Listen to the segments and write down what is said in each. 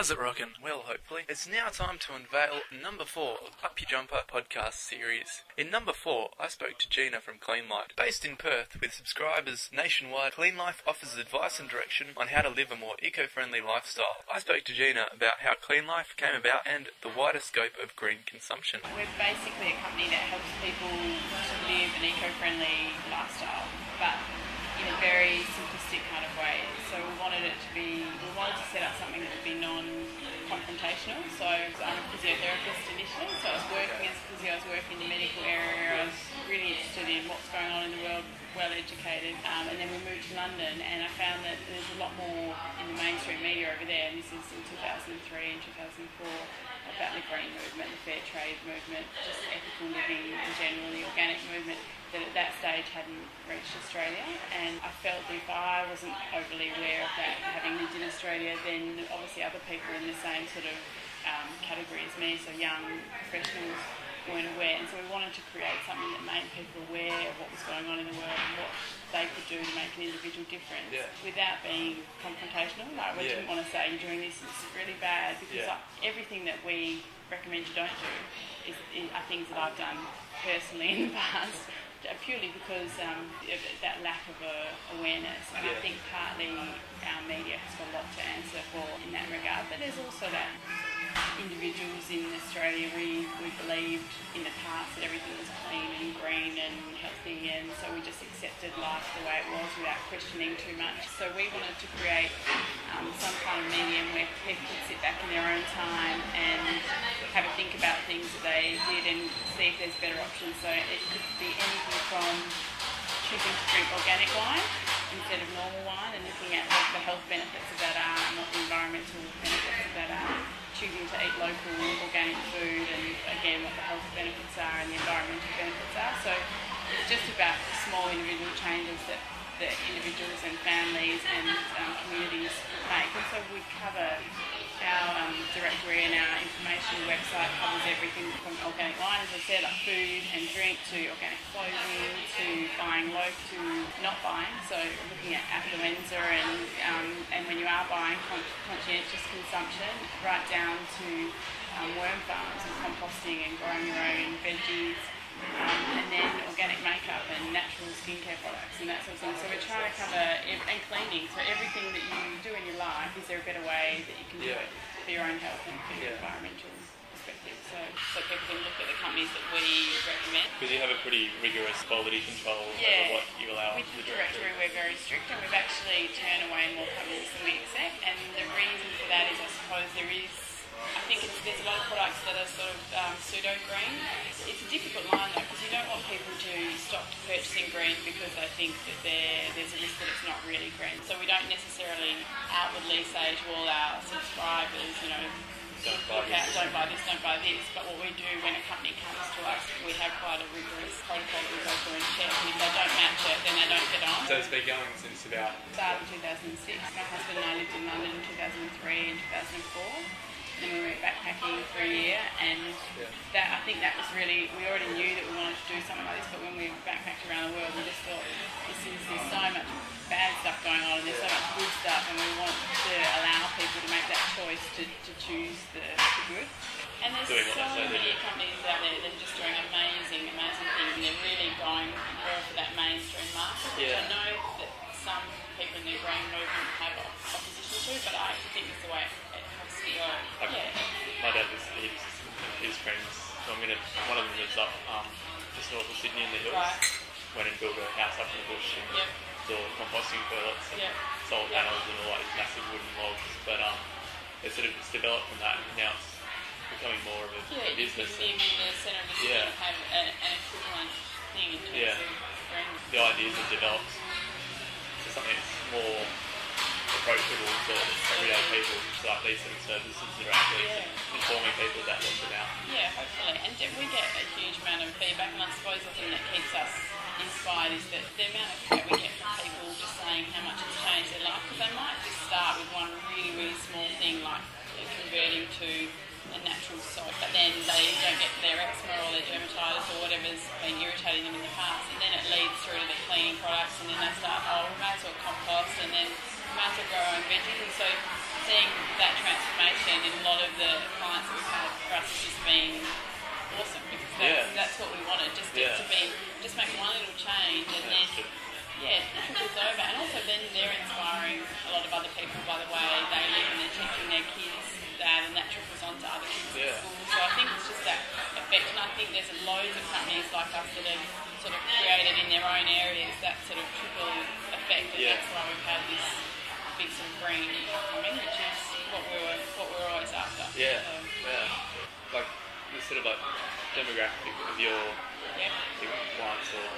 How's it rockin'? Well, hopefully. It's now time to unveil number 4 of Up Your Jumper podcast series. In number 4, I spoke to Gina from CleanLife. Based in Perth with subscribers nationwide, CleanLife offers advice and direction on how to live a more eco-friendly lifestyle. I spoke to Gina about how CleanLife came about and the wider scope of green consumption. We're basically a company that helps people to live an eco-friendly lifestyle, but in a very simplistic kind of way. So we wanted to set up something that would be non-confrontational. So I'm a physiotherapist initially, so I was working as a physio, I was working in the medical area, I was really interested in what's going on in the world, well educated, and then we moved to London and I found that there's a lot more in the mainstream media over there, and this is in 2003 and 2004, about the green movement, the fair trade movement, just ethical living in general, the organic movement, that at that stage hadn't reached Australia. And I felt that if I wasn't overly aware of that, having lived in Australia, then obviously other people in the same sort of category as me, so young professionals, weren't aware. And so we wanted to create something that made people aware of what was going on in the world and what they could do to make an individual difference without being confrontational. Like, we didn't want to say, you're doing this, it's really bad, because everything that we recommend you don't do are things that I've done personally in the past, purely because of that lack of awareness. And I think partly our media has got a lot to answer for in that regard, but there's also that individuals in Australia, we believed in the past that everything was clean and green and healthy, and so we just accepted life the way it was without questioning too much. So we wanted to create some kind of medium where people could sit back in their own time and have a think about things that they did and see if there's better options. So it could be anything from choosing to drink organic wine instead of normal wine and looking at what the health benefits of that are and what the environmental benefits of that are, choosing to eat local organic food and again what the health benefits are and the environmental benefits are. So it's just about small individual changes that individuals and families and communities make. And so we cover our directory and our information website covers everything from organic wine, as I said, like food and drink, to organic clothing, to buying local, to not buying, so looking at affluenza and when you are buying, conscientious consumption, right down to worm farms and composting and growing your own veggies, and then organic makeup and natural skincare products and that sort of thing. So we're trying to cover, and cleaning, so everything that you do in your life, is there a better way that you can do it for your own health and for your environmental perspective. So people can look at the companies that we recommend. Because you have a pretty rigorous quality control over what you allow. With the directory we're very strict, and we've actually turned away more companies than we accept, and the reason for that is I suppose there's a lot of products that are sort of pseudo-green. It's a difficult line though, because you don't want people to stop purchasing green because they think that there's a risk that it's not really green. So we don't necessarily outwardly say to all our subscribers, don't buy this, don't buy this. But what we do when a company comes to us, we have quite a rigorous protocol that we go through and check. And if they don't match it, then they don't get on. So it's been going since about... Started in 2006. My husband and I lived in London in 2003 and 2004. Then we went backpacking for a year, and I think that was really, we already knew that we wanted to do something like this, but when we backpacked around the world, we just thought, there's so much bad stuff going on, and there's so much good stuff, and we want to allow people to make that choice to choose the good. And there's so many companies out there that are just doing amazing things, and they're really going well for that mainstream market, which I know that some people in the green movement have opposition to, but I think it's the way it has to go. My dad was his friends. So one of them lives up just north of Sydney in the hills. Went and built a house up in the bush and built composting toilets and solar panels and all these massive wooden logs. But it's developed from that, and now it's becoming more of a business. You can live in the centre of the city and have an equivalent thing in terms of green. The ideas have developed to something that's more approachable to everyday people, so like these sort of services that are actually informing people about what's about. Yeah, hopefully. And we get a huge amount of feedback, and I suppose the thing that keeps us inspired is that the amount of feedback we get from people just saying how much it's changed their life, because they might just start with one really, really small thing like converting to a natural soap, but then they don't get their eczema or their dermatitis or whatever's been irritating them in the past, and then it leads through to the cleaning products, and then they start, we may as well compost, and then we might as well grow our own veggies. And so seeing that transformation in a lot of the clients that we've had for us has just been awesome, because that's what we wanted, just make one little change, and then trickles over. And also then they're inspiring a lot of other people by the way they live, and they're teaching their kids that, and that trickles on to other kids at school. So I think it's just that effect, and I think there's loads of companies like us that have sort of created in their own areas that sort of trickle effect, and that's why we've had this big sort of green coming, which is what we were always after. Like the sort of like demographic of your clients or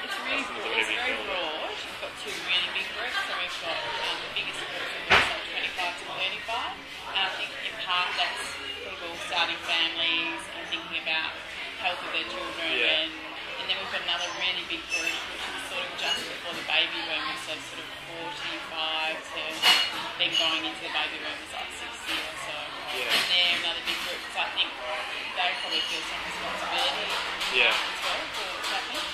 it's really broad. It's very broad. We've got two really big groups. So we've got the biggest group of like 25 to 35, and I think in part that's people starting families and thinking about health of their children, and then we've got another really big group which is sort of just before the baby boomers, so sort of 45 to then going into the baby boomers like 60 or so. And they're another big group, because I think they probably feel some responsibility as well for what's happening.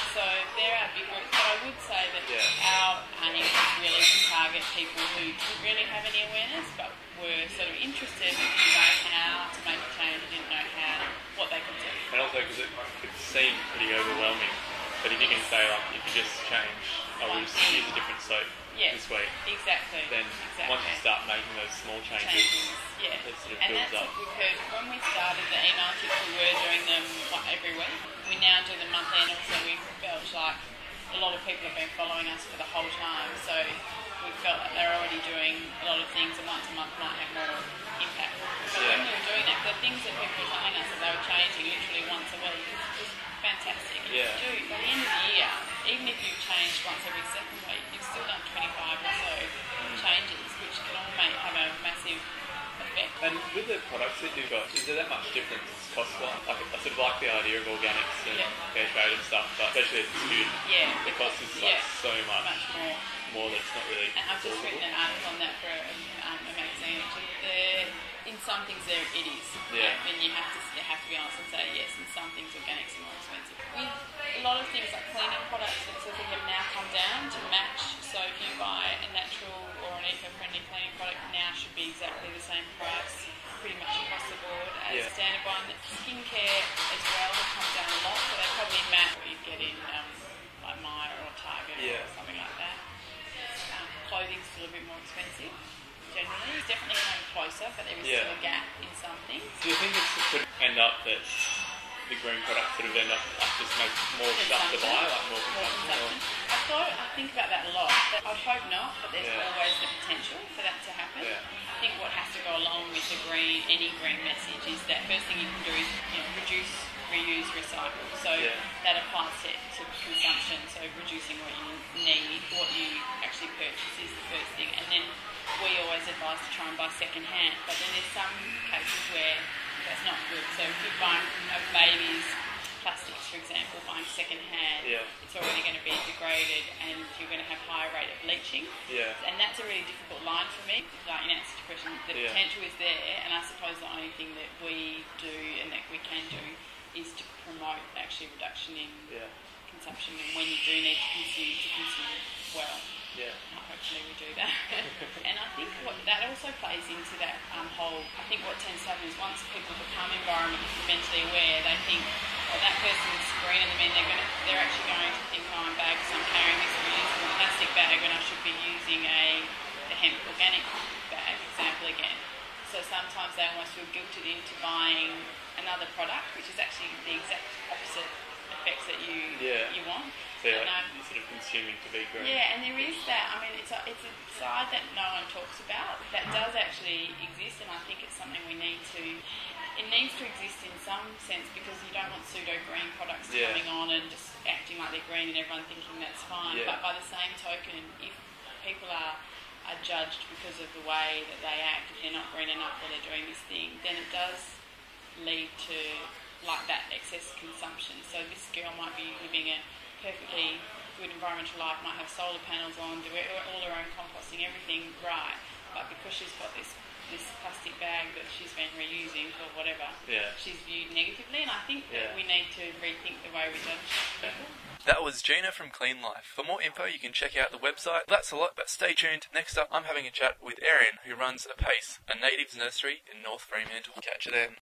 So they're our big group, but I would say that our aim is really to target people who didn't really have any awareness but were sort of interested, but didn't know how to make a change, didn't know what they could do. And also because it could seem pretty overwhelming, but if you can say like, if you just change, I will just use a different soap this week. Exactly. Then once you start making those small changes, it sort of and builds that's up. what we've heard. When we started the email tips, we were doing them every week. We now do them monthly, and also we felt like a lot of people have been following us for the whole time, so we felt like they're already doing a lot of things, and once a month might have more impact. But when we were doing that, the things that people were telling us that they were changing literally once a week was fantastic. And by the end of the year, even if you've changed once every second week, you've still done 25 or so changes, which can all have a massive effect. And with the products that you've got, is there that much difference cost-wise? Like, I sort of like the idea of organics and fair trade and stuff, but especially as a student, the cost is like so much more that it's not really And I've just written an article on that for a magazine. In some things it is, and you have to be honest and say yes. In some things, organics are more expensive. With a lot of things like cleaning products, that sort of have now come down to match. So if you buy a natural or an eco-friendly cleaning product, now should be exactly the same price, pretty much across the board as a standard one. Skincare as well has come down a lot, so they probably match what you get in like Myer or Target or something like that. Clothing's still a bit more expensive. Generally, it's definitely coming closer, but there is still a gap in some things. Do you think it could end up that the green products sort of end up just make more stuff to buy, like more consumption? I think about that a lot. But I'd hope not, but there's always the potential for that to happen. I think what has to go along with any green message is that first thing you can do is reduce, reuse, recycle. So that applies to consumption. So reducing what you need, what you actually purchase is the first thing, and then we always advise to try and buy second hand, but then there's some cases where that's not good. So if you're buying a baby's plastics, for example, buying second hand, it's already going to be degraded and you're going to have higher rate of bleaching. And that's a really difficult line for me. Like, in answer to your question, the potential is there, and I suppose the only thing that we do and that we can do is to promote actually reduction in consumption, and when you do need to consume well. Hopefully we do that. And I think that also plays into that whole, I think what tends to happen is once people become environmentally aware, they think, well, that person's greener than me, and they're actually going to think, oh, I'm bad because I'm carrying this reusable plastic bag when I should be using the hemp organic bag, example again. So sometimes they almost feel guilted into buying another product, which is actually the exact opposite effects that you want. So you're sort of consuming to be green. Yeah, and there is that. I mean, it's a side that no one talks about that does actually exist, and I think it's something we need to. It needs to exist in some sense, because you don't want pseudo green products coming on and just acting like they're green and everyone thinking that's fine. But by the same token, if people are judged because of the way that they act, if they're not green enough or they're doing this thing, then it does lead to like that excess consumption. So this girl might be living a perfectly good environmental life, might have solar panels on, do all her own composting, everything right, but because she's got this plastic bag that she's been reusing for whatever, she's viewed negatively, and I think that we need to rethink the way we judge people. That was Gina from CleanLife. For more info, you can check out the website. That's a lot, but stay tuned. Next up, I'm having a chat with Erin, who runs Apace, a natives nursery in North Fremantle. Catch you then.